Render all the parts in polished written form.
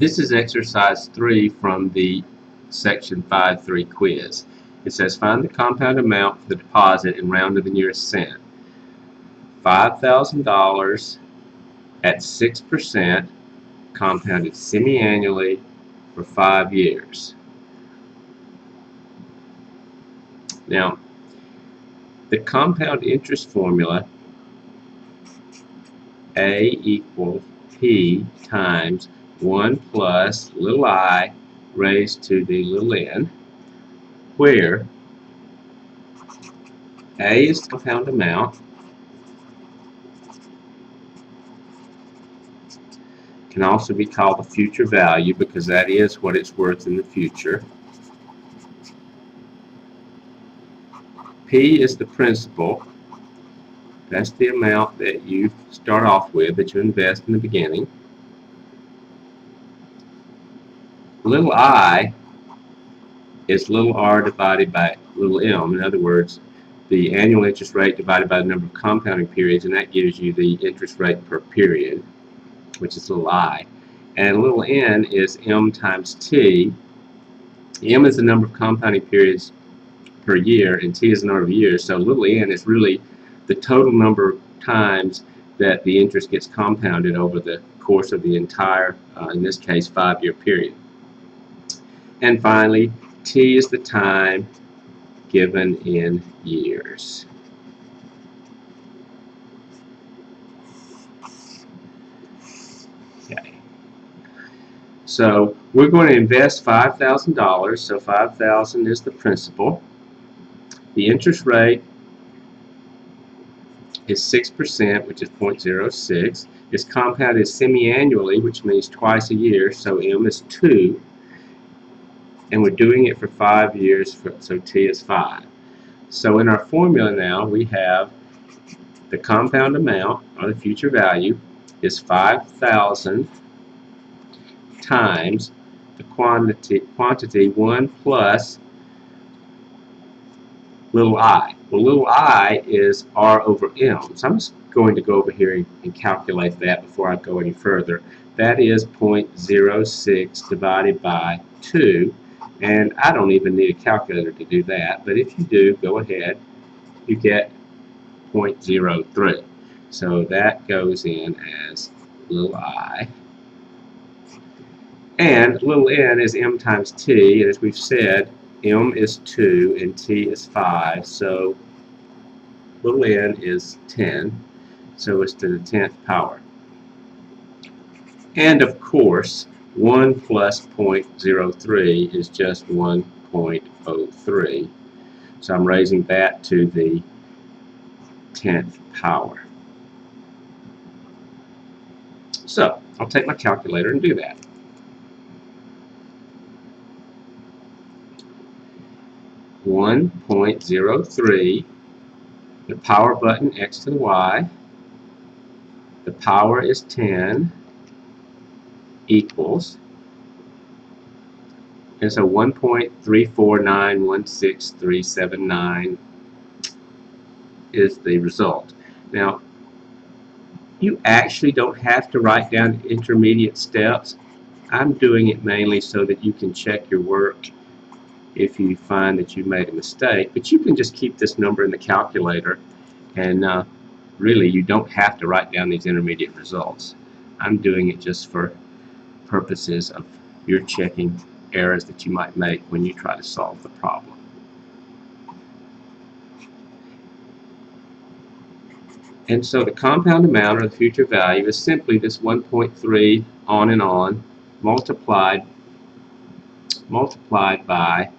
This is exercise 3 from the section 5.3 quiz. It says find the compound amount for the deposit and round to the nearest cent. $5,000 at 6% compounded semi-annually for 5 years. Now, the compound interest formula, A equals P times 1 plus little I raised to the little n, where A is the compound amount, can also be called the future value because that is what it's worth in the future. P is the principal. That's the amount that you start off with, that you invest in the beginning. Little I is little r divided by little m. In other words, the annual interest rate divided by the number of compounding periods, and that gives you the interest rate per period, which is little I. And little n is m times t. M is the number of compounding periods per year, and t is the number of years. So little n is really the total number of times that the interest gets compounded over the course of the entire, in this case, 5-year period. And finally, t is the time given in years. Okay. So we're going to invest $5,000. So $5,000 is the principal. The interest rate is 6%, which is 0.06. It's compounded semi-annually, which means twice a year, so m is 2. And we're doing it for 5 years, so t is 5. So in our formula now, we have the compound amount, or the future value, is 5,000 times the quantity 1 plus little I. Well, little I is r over m. So I'm just going to go over here and calculate that before I go any further. That is 0.06 divided by 2. And I don't even need a calculator to do that, but if you do, go ahead, you get 0.03. So that goes in as little I. And little n is m times t, and as we've said, m is 2 and t is 5, so little n is 10, so it's to the 10th power. And of course, 1 plus 0.03 is just 1.03. So I'm raising that to the 10th power. So I'll take my calculator and do that. .03, the power button x to the y, the power is 10, equals, and so 1.34916,379 is the result. Now, you actually don't have to write down intermediate steps. I'm doing it mainly so that you can check your work if you find that you made a mistake, but you can just keep this number in the calculator, and really you don't have to write down these intermediate results. I'm doing it just for purposes of your checking errors that you might make when you try to solve the problem. And so the compound amount, or the future value, is simply this 1.3 on and on multiplied by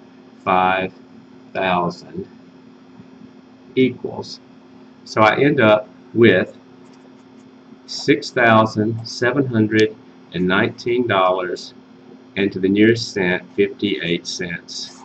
5,000 equals. So I end up with $6,719 and to the nearest cent 58 cents.